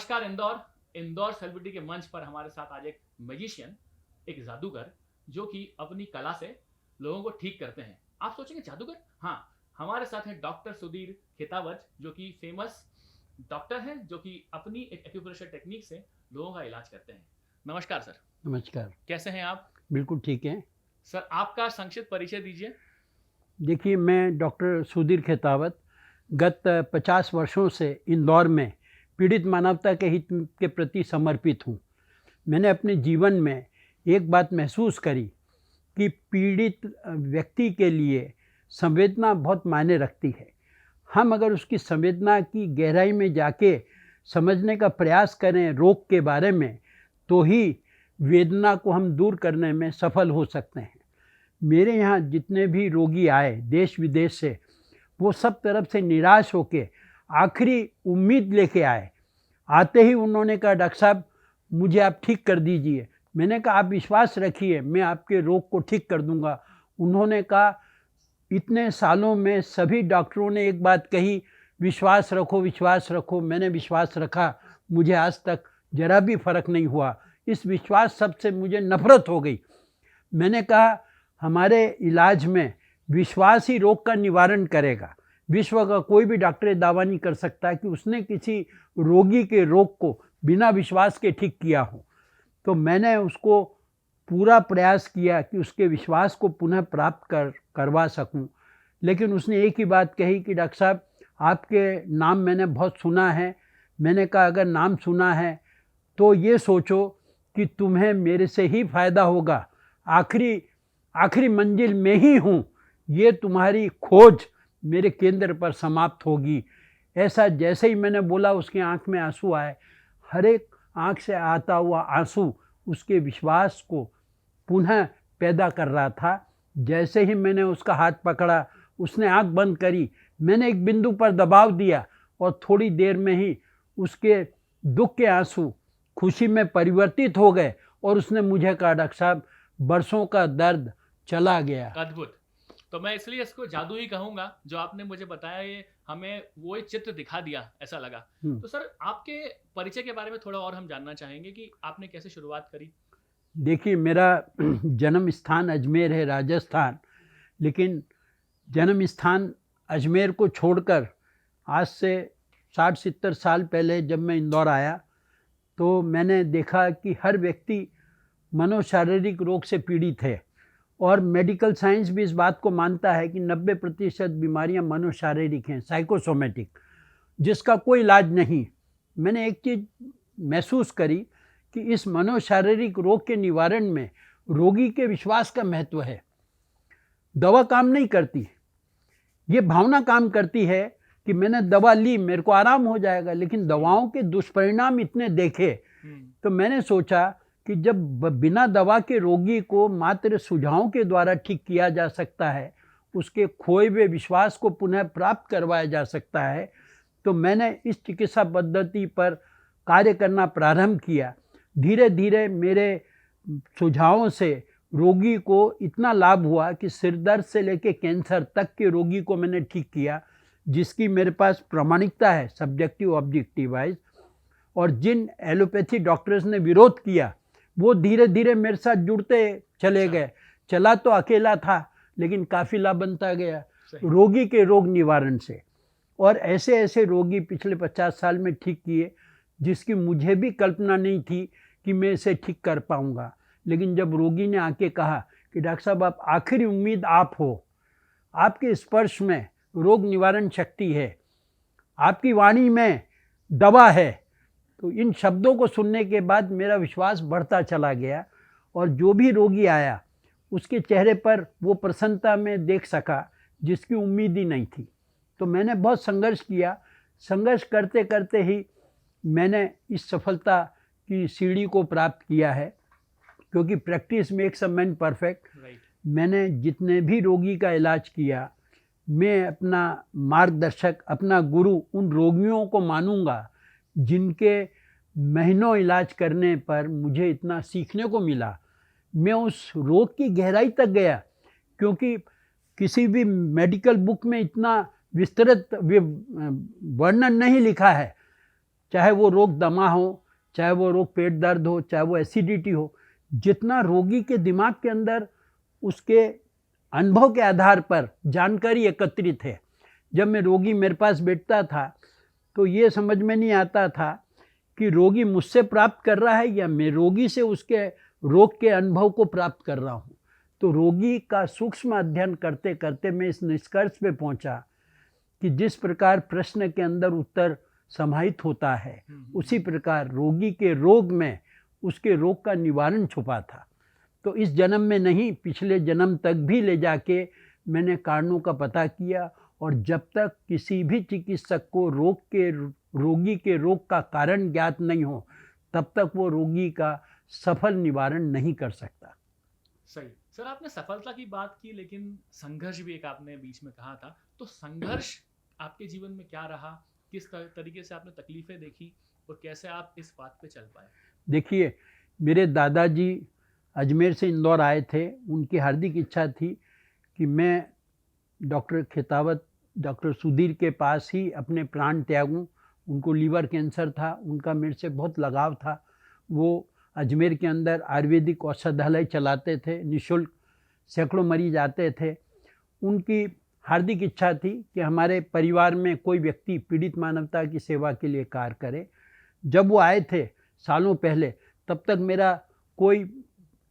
नमस्कार इंदौर सेलिब्रिटी के मंच पर हमारे साथ आज एक मैजिशियन, एक जादूगर जो कि अपनी कला से लोगों को ठीक करते हैं। आप सोचेंगे जादूगर? हाँ, हमारे साथ हैं डॉक्टर सुधीर खेतावत जो कि फेमस डॉक्टर हैं जो कि अपनी एक एक्यूप्रेशर टेक्निक से लोगों का इलाज करते हैं। नमस्कार सर। नमस्कार। कैसे हैं आप? बिल्कुल ठीक है। सर आपका संक्षिप्त परिचय दीजिए। देखिए, मैं डॉक्टर सुधीर खेतावत गत 50 वर्षों से इंदौर में पीड़ित मानवता के हित के प्रति समर्पित हूँ। मैंने अपने जीवन में एक बात महसूस करी कि पीड़ित व्यक्ति के लिए संवेदना बहुत मायने रखती है। हम अगर उसकी संवेदना की गहराई में जाके समझने का प्रयास करें रोग के बारे में, तो ही वेदना को हम दूर करने में सफल हो सकते हैं। मेरे यहाँ जितने भी रोगी आए देश विदेश से, वो सब तरफ से निराश होके आखिरी उम्मीद लेके आए। आते ही उन्होंने कहा, डॉक्टर साहब मुझे आप ठीक कर दीजिए। मैंने कहा आप विश्वास रखिए, मैं आपके रोग को ठीक कर दूंगा। उन्होंने कहा, इतने सालों में सभी डॉक्टरों ने एक बात कही, विश्वास रखो विश्वास रखो। मैंने विश्वास रखा, मुझे आज तक जरा भी फर्क नहीं हुआ। इस विश्वास सबसे मुझे नफरत हो गई। मैंने कहा हमारे इलाज में विश्वास ही रोग का निवारण करेगा। विश्व का कोई भी डॉक्टर ये दावा नहीं कर सकता कि उसने किसी रोगी के रोग को बिना विश्वास के ठीक किया हो। तो मैंने उसको पूरा प्रयास किया कि उसके विश्वास को पुनः प्राप्त करवा सकूं। लेकिन उसने एक ही बात कही कि डॉक्टर साहब आपके नाम मैंने बहुत सुना है। मैंने कहा अगर नाम सुना है तो ये सोचो कि तुम्हें मेरे से ही फ़ायदा होगा। आखिरी मंजिल में ही हूँ, ये तुम्हारी खोज मेरे केंद्र पर समाप्त होगी। ऐसा जैसे ही मैंने बोला उसकी आंख में आंसू आए। हर एक आंख से आता हुआ आंसू उसके विश्वास को पुनः पैदा कर रहा था। जैसे ही मैंने उसका हाथ पकड़ा, उसने आंख बंद करी। मैंने एक बिंदु पर दबाव दिया और थोड़ी देर में ही उसके दुख के आंसू खुशी में परिवर्तित हो गए और उसने मुझे कहा, डॉक्टर साहब बरसों का दर्द चला गया। अद्भुत। तो मैं इसलिए इसको जादू ही कहूंगा। जो आपने मुझे बताया ये हमें वो एक चित्र दिखा दिया, ऐसा लगा। तो सर आपके परिचय के बारे में थोड़ा और हम जानना चाहेंगे कि आपने कैसे शुरुआत करी। देखिए, मेरा जन्म स्थान अजमेर है, राजस्थान। लेकिन जन्म स्थान अजमेर को छोड़कर आज से 60-70 साल पहले जब मैं इंदौर आया तो मैंने देखा कि हर व्यक्ति मनोशारीरिक रोग से पीड़ित है। और मेडिकल साइंस भी इस बात को मानता है कि 90% बीमारियां मनोशारीरिक हैं, साइकोसोमेटिक, जिसका कोई इलाज नहीं। मैंने एक चीज़ महसूस करी कि इस मनोशारीरिक रोग के निवारण में रोगी के विश्वास का महत्व है। दवा काम नहीं करती, ये भावना काम करती है कि मैंने दवा ली, मेरे को आराम हो जाएगा। लेकिन दवाओं के दुष्परिणाम इतने देखे तो मैंने सोचा कि जब बिना दवा के रोगी को मात्र सुझावों के द्वारा ठीक किया जा सकता है, उसके खोए हुए विश्वास को पुनः प्राप्त करवाया जा सकता है, तो मैंने इस चिकित्सा पद्धति पर कार्य करना प्रारंभ किया। धीरे धीरे मेरे सुझावों से रोगी को इतना लाभ हुआ कि सिर दर्द से लेकर कैंसर तक के रोगी को मैंने ठीक किया, जिसकी मेरे पास प्रामाणिकता है सब्जेक्टिव ऑब्जेक्टिव वाइज। और जिन एलोपैथी डॉक्टर्स ने विरोध किया वो धीरे धीरे मेरे साथ जुड़ते चले गए। चला तो अकेला था लेकिन काफिला बनता गया रोगी के रोग निवारण से। और ऐसे ऐसे रोगी पिछले 50 साल में ठीक किए जिसकी मुझे भी कल्पना नहीं थी कि मैं इसे ठीक कर पाऊंगा। लेकिन जब रोगी ने आके कहा कि डॉक्टर साहब आप आखिरी उम्मीद आप हो, आपके स्पर्श में रोग निवारण शक्ति है, आपकी वाणी में दवा है, तो इन शब्दों को सुनने के बाद मेरा विश्वास बढ़ता चला गया। और जो भी रोगी आया उसके चेहरे पर वो प्रसन्नता में देख सका जिसकी उम्मीद ही नहीं थी। तो मैंने बहुत संघर्ष किया। संघर्ष करते करते ही मैंने इस सफलता की सीढ़ी को प्राप्त किया है, क्योंकि practice makes a man perfect. मैंने जितने भी रोगी का इलाज किया, मैं अपना मार्गदर्शक, अपना गुरु उन रोगियों को मानूंगा जिनके महीनों इलाज करने पर मुझे इतना सीखने को मिला। मैं उस रोग की गहराई तक गया, क्योंकि किसी भी मेडिकल बुक में इतना विस्तृत वर्णन नहीं लिखा है। चाहे वो रोग दमा हो, चाहे वो रोग पेट दर्द हो, चाहे वो एसिडिटी हो, जितना रोगी के दिमाग के अंदर उसके अनुभव के आधार पर जानकारी एकत्रित है। जब मैं रोगी मेरे पास बैठता था तो ये समझ में नहीं आता था कि रोगी मुझसे प्राप्त कर रहा है या मैं रोगी से उसके रोग के अनुभव को प्राप्त कर रहा हूँ। तो रोगी का सूक्ष्म अध्ययन करते करते मैं इस निष्कर्ष पे पहुँचा कि जिस प्रकार प्रश्न के अंदर उत्तर समाहित होता है, उसी प्रकार रोगी के रोग में उसके रोग का निवारण छुपा था। तो इस जन्म में नहीं, पिछले जन्म तक भी ले जाके मैंने कारणों का पता किया, और जब तक किसी भी चिकित्सक को रोगी के रोग का कारण ज्ञात नहीं हो, तब तक वो रोगी का सफल निवारण नहीं कर सकता। सही सर, आपने सफलता की बात की, लेकिन संघर्ष भी एक आपने बीच में कहा था। तो संघर्ष आपके जीवन में क्या रहा, किस तरीके से आपने तकलीफें देखी और कैसे आप इस बात पे चल पाए? देखिए, मेरे दादाजी अजमेर से इंदौर आए थे। उनकी हार्दिक इच्छा थी कि मैं डॉक्टर खेतावत, डॉक्टर सुधीर के पास ही अपने प्राण त्यागूं। उनको लीवर कैंसर था, उनका मेरे से बहुत लगाव था। वो अजमेर के अंदर आयुर्वेदिक औषधालय चलाते थे, निःशुल्क सैकड़ों मरीज आते थे। उनकी हार्दिक इच्छा थी कि हमारे परिवार में कोई व्यक्ति पीड़ित मानवता की सेवा के लिए कार्य करे। जब वो आए थे सालों पहले, तब तक मेरा कोई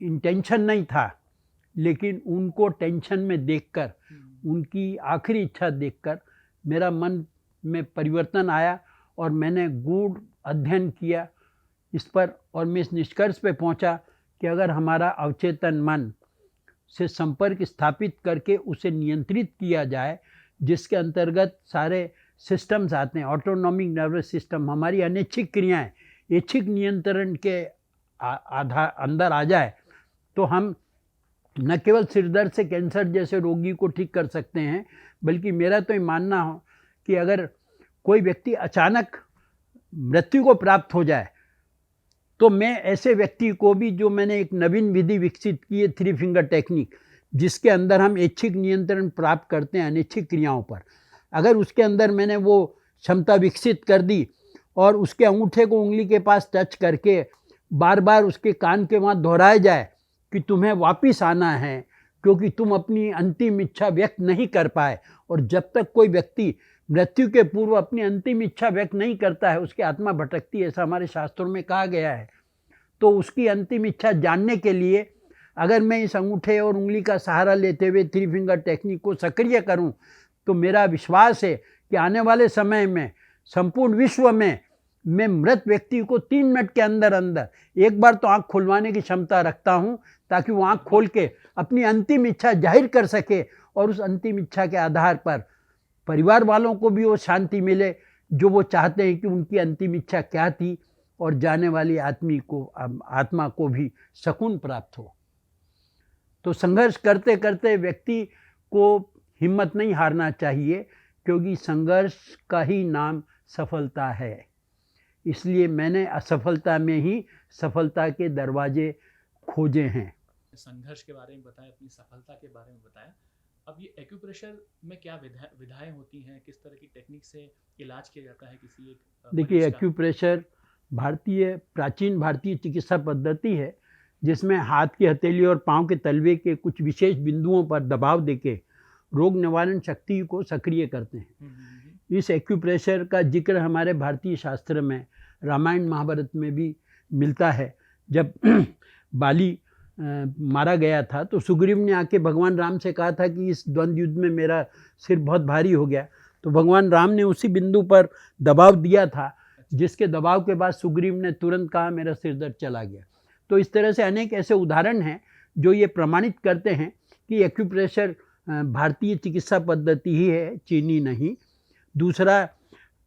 इंटेंशन नहीं था, लेकिन उनको टेंशन में देखकर, उनकी आखिरी इच्छा देखकर मेरा मन में परिवर्तन आया और मैंने गूढ़ अध्ययन किया इस पर, और मैं इस निष्कर्ष पे पहुंचा कि अगर हमारा अवचेतन मन से संपर्क स्थापित करके उसे नियंत्रित किया जाए, जिसके अंतर्गत सारे सिस्टम्स आते हैं, ऑटोनॉमिक नर्वस सिस्टम, हमारी अनैच्छिक क्रियाएं ऐच्छिक नियंत्रण के अंदर आ जाए, तो हम न केवल सिरदर्द से कैंसर जैसे रोगी को ठीक कर सकते हैं, बल्कि मेरा तो ये मानना हो कि अगर कोई व्यक्ति अचानक मृत्यु को प्राप्त हो जाए, तो मैं ऐसे व्यक्ति को भी, जो मैंने एक नवीन विधि विकसित की है, 3 फिंगर टेक्निक, जिसके अंदर हम ऐच्छिक नियंत्रण प्राप्त करते हैं अनैच्छिक क्रियाओं पर, अगर उसके अंदर मैंने वो क्षमता विकसित कर दी और उसके अंगूठे को उंगली के पास टच करके बार बार उसके कान के वहाँ दोहराया जाए कि तुम्हें वापिस आना है, क्योंकि तुम अपनी अंतिम इच्छा व्यक्त नहीं कर पाए, और जब तक कोई व्यक्ति मृत्यु के पूर्व अपनी अंतिम इच्छा व्यक्त नहीं करता है, उसकी आत्मा भटकती है, ऐसा हमारे शास्त्रों में कहा गया है। तो उसकी अंतिम इच्छा जानने के लिए अगर मैं इस अंगूठे और उंगली का सहारा लेते हुए 3 फिंगर टेक्निक को सक्रिय करूं, तो मेरा विश्वास है कि आने वाले समय में संपूर्ण विश्व में मैं मृत व्यक्ति को 3 मिनट के अंदर अंदर एक बार तो आँख खुलवाने की क्षमता रखता हूँ, ताकि वो आँख खोल के अपनी अंतिम इच्छा जाहिर कर सके, और उस अंतिम इच्छा के आधार पर परिवार वालों को भी वो शांति मिले जो वो चाहते हैं कि उनकी अंतिम इच्छा क्या थी, और जाने वाली आत्मा को भी सुकून प्राप्त हो। तो संघर्ष करते करते व्यक्ति को हिम्मत नहीं हारना चाहिए, क्योंकि संघर्ष का ही नाम सफलता है। इसलिए मैंने असफलता में ही सफलता के दरवाजे खोजे हैं। संघर्ष के बारे में बताया, अपनी सफलता के बारे में बताया। अब ये एक्यूप्रेशर में क्या विधाएं होती हैं, किस तरह की टेक्निक से इलाज किया जाता है किसी एक? देखिए, एक्यूप्रेशर प्राचीन भारतीय चिकित्सा पद्धति है, जिसमें हाथ की हथेली और पांव के तलवे के कुछ विशेष बिंदुओं पर दबाव देके रोग निवारण शक्ति को सक्रिय करते हैं। इस एक्यूप्रेशर का जिक्र हमारे भारतीय शास्त्र में, रामायण महाभारत में भी मिलता है। जब बाली मारा गया था, तो सुग्रीव ने आके भगवान राम से कहा था कि इस द्वंद्व युद्ध में मेरा सिर बहुत भारी हो गया। तो भगवान राम ने उसी बिंदु पर दबाव दिया था, जिसके दबाव के बाद सुग्रीव ने तुरंत कहा मेरा सिर दर्द चला गया। तो इस तरह से अनेक ऐसे उदाहरण हैं जो ये प्रमाणित करते हैं कि एक्यूप्रेशर भारतीय चिकित्सा पद्धति ही है, चीनी नहीं। दूसरा,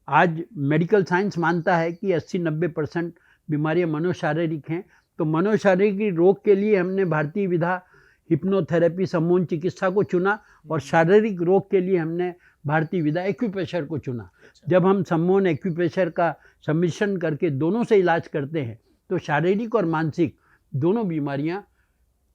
आज मेडिकल साइंस मानता है कि 80-90% बीमारियां मनोशारीरिक हैं। तो मनोशारीरिक रोग के लिए हमने भारतीय विधा हिप्नोथेरेपी, सम्मोहन चिकित्सा को चुना, और शारीरिक रोग के लिए हमने भारतीय विधा एक्यूप्रेशर को चुना। जब हम सम्मोहन एक्यूप्रेशर का सम्मिश्रण करके दोनों से इलाज करते हैं, तो शारीरिक और मानसिक दोनों बीमारियां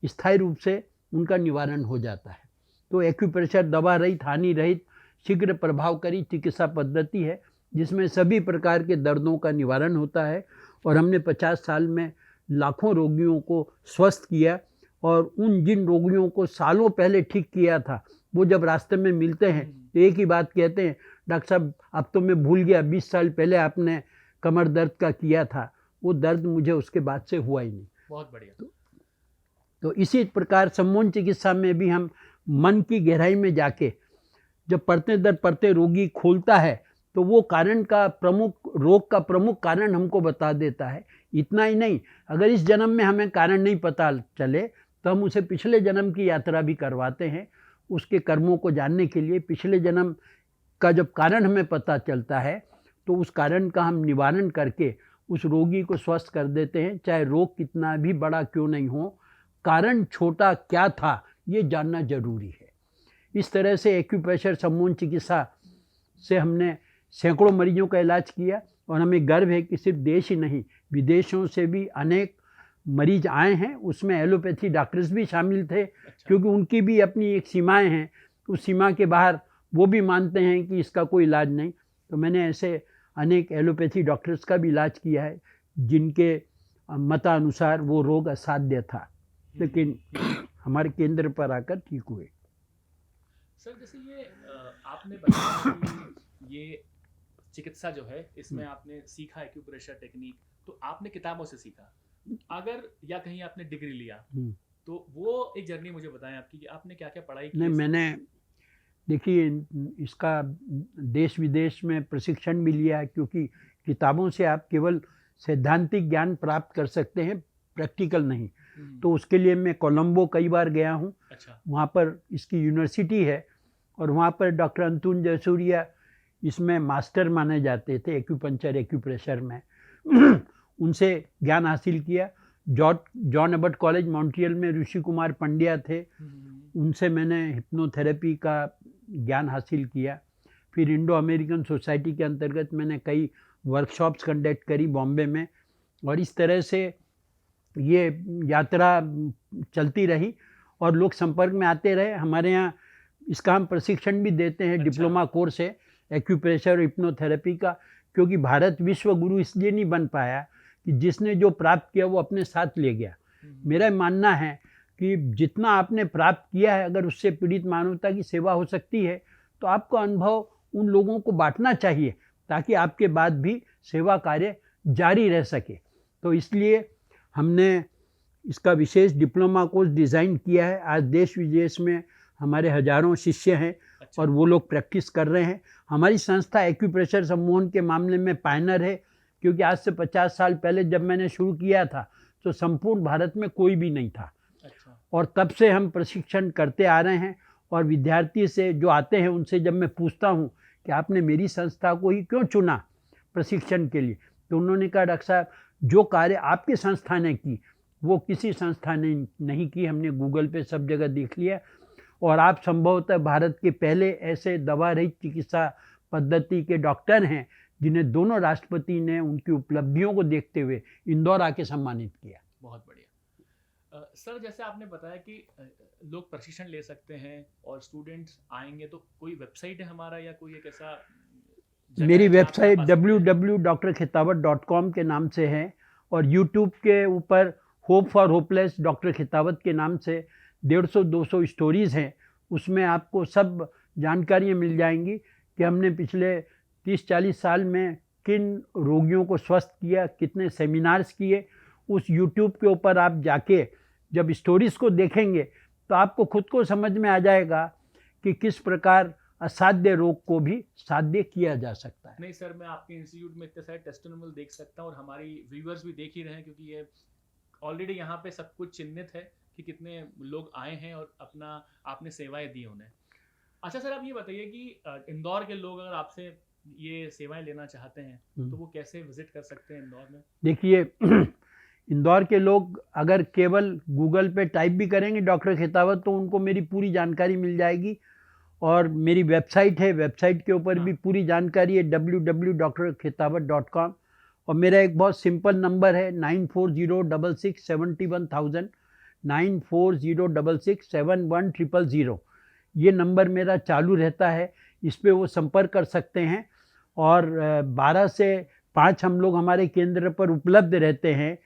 स्थायी रूप से उनका निवारण हो जाता है। तो एक्यूप्रेशर दवा रहित, हानि रहित, शीघ्र प्रभावकारी चिकित्सा पद्धति है, जिसमें सभी प्रकार के दर्दों का निवारण होता है। और हमने 50 साल में लाखों रोगियों को स्वस्थ किया, और उन जिन रोगियों को सालों पहले ठीक किया था, वो जब रास्ते में मिलते हैं तो एक ही बात कहते हैं, डॉक्टर साहब अब तो मैं भूल गया 20 साल पहले आपने कमर दर्द का किया था, वो दर्द मुझे उसके बाद से हुआ ही नहीं। बहुत बढ़िया। तो इसी प्रकार सम्मोहन चिकित्सा में भी हम मन की गहराई में जाके जब पढ़ते दर पढ़ते रोगी खोलता है तो वो रोग का प्रमुख कारण हमको बता देता है। इतना ही नहीं, अगर इस जन्म में हमें कारण नहीं पता चले तो हम उसे पिछले जन्म की यात्रा भी करवाते हैं, उसके कर्मों को जानने के लिए। पिछले जन्म का जब कारण हमें पता चलता है तो उस कारण का हम निवारण करके उस रोगी को स्वस्थ कर देते हैं, चाहे रोग कितना भी बड़ा क्यों नहीं हो, कारण छोटा क्या था ये जानना जरूरी है। इस तरह से एक्यूप्रेशर सम्मोहन चिकित्सा से हमने सैकड़ों मरीजों का इलाज किया, और हमें गर्व है कि सिर्फ देश ही नहीं विदेशों से भी अनेक मरीज आए हैं। उसमें एलोपैथी डॉक्टर्स भी शामिल थे, क्योंकि उनकी भी अपनी एक सीमाएं हैं, उस सीमा के बाहर वो भी मानते हैं कि इसका कोई इलाज नहीं। तो मैंने ऐसे अनेक एलोपैथी डॉक्टर्स का भी इलाज किया है जिनके मतानुसार वो रोग असाध्य था, लेकिन हमारे केंद्र पर आकर ठीक हुए। सर जैसे ये आपने बताया कि ये चिकित्सा जो है इसमें आपने सीखा एक्यूप्रेशर टेक्निक, तो आपने किताबों से सीखा अगर या कहीं आपने डिग्री लिया, तो वो एक जर्नी मुझे बताएं आपकी कि आपने क्या क्या पढ़ाई की? नहीं, मैंने देखिए इसका देश विदेश में प्रशिक्षण भी लिया है, क्योंकि किताबों से आप केवल सैद्धांतिक ज्ञान प्राप्त कर सकते हैं, प्रैक्टिकल नहीं। तो उसके लिए मैं कोलंबो कई बार गया हूँ। अच्छा। वहाँ पर इसकी यूनिवर्सिटी है, और वहाँ पर डॉक्टर अंतुन जयसूर्या इसमें मास्टर माने जाते थे एक्यूपंक्चर एक्यूप्रेशर में। उनसे ज्ञान हासिल किया। जॉन एबट कॉलेज मॉन्ट्रियल में ऋषि कुमार पंड्या थे, उनसे मैंने हिप्नोथेरेपी का ज्ञान हासिल किया। फिर इंडो अमेरिकन सोसाइटी के अंतर्गत मैंने कई वर्कशॉप्स कंडक्ट करी बॉम्बे में, और इस तरह से ये यात्रा चलती रही और लोग संपर्क में आते रहे। हमारे यहाँ इसका हम प्रशिक्षण भी देते हैं। अच्छा। डिप्लोमा कोर्स है एक्यूप्रेशर और हिप्नोथेरेपी का, क्योंकि भारत विश्व गुरु इसलिए नहीं बन पाया कि जिसने जो प्राप्त किया वो अपने साथ ले गया। मेरा मानना है कि जितना आपने प्राप्त किया है, अगर उससे पीड़ित मानवता की सेवा हो सकती है तो आपका अनुभव उन लोगों को बांटना चाहिए, ताकि आपके बाद भी सेवा कार्य जारी रह सके। तो इसलिए हमने इसका विशेष डिप्लोमा कोर्स डिज़ाइन किया है। आज देश विदेश में हमारे हजारों शिष्य हैं। अच्छा। और वो लोग प्रैक्टिस कर रहे हैं। हमारी संस्था एक्यूप्रेशर सम्मोहन के मामले में पायनर है, क्योंकि आज से 50 साल पहले जब मैंने शुरू किया था तो संपूर्ण भारत में कोई भी नहीं था। अच्छा। और तब से हम प्रशिक्षण करते आ रहे हैं, और विद्यार्थी से जो आते हैं उनसे जब मैं पूछता हूँ कि आपने मेरी संस्था को ही क्यों चुना प्रशिक्षण के लिए, तो उन्होंने कहा डॉक्टर साहब जो कार्य आपकी संस्था ने की वो किसी संस्था ने नहीं की। हमने गूगल पे सब जगह देख लिया, और आप संभवतः भारत के पहले ऐसे दवा रहित चिकित्सा पद्धति के डॉक्टर हैं जिन्हें दोनों राष्ट्रपति ने उनकी उपलब्धियों को देखते हुए इंदौर आके सम्मानित किया। बहुत बढ़िया। सर जैसे आपने बताया कि लोग प्रशिक्षण ले सकते हैं और स्टूडेंट्स आएंगे, तो कोई वेबसाइट है हमारा या कोई एक ऐसा? मेरी वेबसाइट www.drkhitawat.com के नाम से है, और यूट्यूब के ऊपर होप फॉर होपलेस डॉक्टर खितावत के नाम से 150-200 स्टोरीज़ हैं। उसमें आपको सब जानकारियाँ मिल जाएंगी कि हमने पिछले 30-40 साल में किन रोगियों को स्वस्थ किया, कितने सेमिनार्स किए। उस यूट्यूब के ऊपर आप जाके जब स्टोरीज़ को देखेंगे तो आपको खुद को समझ में आ जाएगा कि किस प्रकार असाध्य रोग को भी साध्य किया जा सकता है। नहीं सर, मैं आपके इंस्टीट्यूट में इतने सारे टेस्टिमोनियल देख सकता हूँ, और हमारी व्यूअर्स भी देख ही रहे हैं, क्योंकि ये ऑलरेडी यहाँ पे सब कुछ चिन्हित है कि कितने लोग आए हैं और अपना आपने सेवाएं दी उन्हें। अच्छा सर, आप ये बताइए कि इंदौर के लोग अगर आपसे ये सेवाएं लेना चाहते हैं तो वो कैसे विजिट कर सकते हैं इंदौर में? देखिए इंदौर के लोग अगर केवल गूगल पे टाइप भी करेंगे डॉक्टर खितावत तो उनको मेरी पूरी जानकारी मिल जाएगी, और मेरी वेबसाइट है, वेबसाइट के ऊपर भी पूरी जानकारी है www.drkhitawat.com। और मेरा एक बहुत सिंपल नंबर है 9406671000 9406671000। ये नंबर मेरा चालू रहता है, इस पे वो संपर्क कर सकते हैं। और 12 से 5 हम लोग हमारे केंद्र पर उपलब्ध रहते हैं।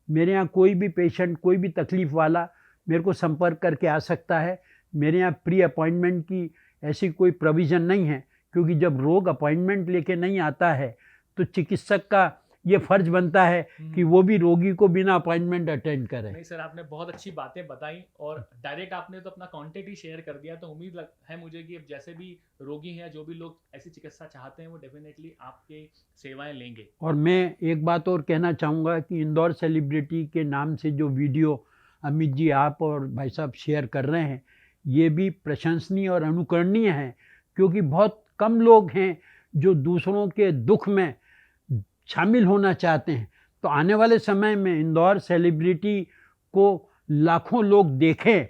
मेरे यहाँ कोई भी पेशेंट, कोई भी तकलीफ़ वाला मेरे को संपर्क करके आ सकता है। मेरे यहाँ प्री अपॉइंटमेंट की ऐसी कोई प्रोविज़न नहीं है, क्योंकि जब रोग अपॉइंटमेंट लेके नहीं आता है तो चिकित्सक का ये फ़र्ज बनता है कि वो भी रोगी को बिना अपॉइंटमेंट अटेंड करे। नहीं सर, आपने बहुत अच्छी बातें बताई और डायरेक्ट आपने तो अपना कॉन्टेक्ट ही शेयर कर दिया, तो उम्मीद है मुझे कि अब जैसे भी रोगी हैं, जो भी लोग ऐसी चिकित्सा चाहते हैं, वो डेफिनेटली आपकी सेवाएं लेंगे। और मैं एक बात और कहना चाहूँगा कि इंदौर सेलिब्रिटी के नाम से जो वीडियो अमित जी आप और भाई साहब शेयर कर रहे हैं, ये भी प्रशंसनीय और अनुकरणीय है, क्योंकि बहुत कम लोग हैं जो दूसरों के दुख में शामिल होना चाहते हैं। तो आने वाले समय में इंदौर सेलिब्रिटी को लाखों लोग देखें,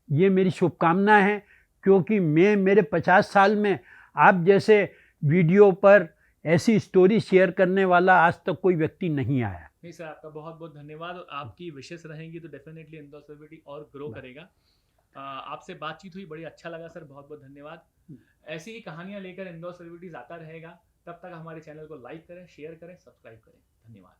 ये मेरी शुभकामना है, क्योंकि मैं मेरे 50 साल में आप जैसे वीडियो पर ऐसी स्टोरी शेयर करने वाला आज तक कोई व्यक्ति नहीं आया। नहीं सर, आपका बहुत बहुत धन्यवाद, और आपकी विशेष रहेंगी तो डेफिनेटली इंदौर सेलिब्रिटी और ग्रो करेगा। आपसे बातचीत हुई, बड़ी अच्छा लगा सर, बहुत बहुत धन्यवाद। ऐसी ही कहानियां लेकर इंदौर सेलिब्रिटीज आता रहेगा। तब तक हमारे चैनल को लाइक करें, शेयर करें, सब्सक्राइब करें। धन्यवाद।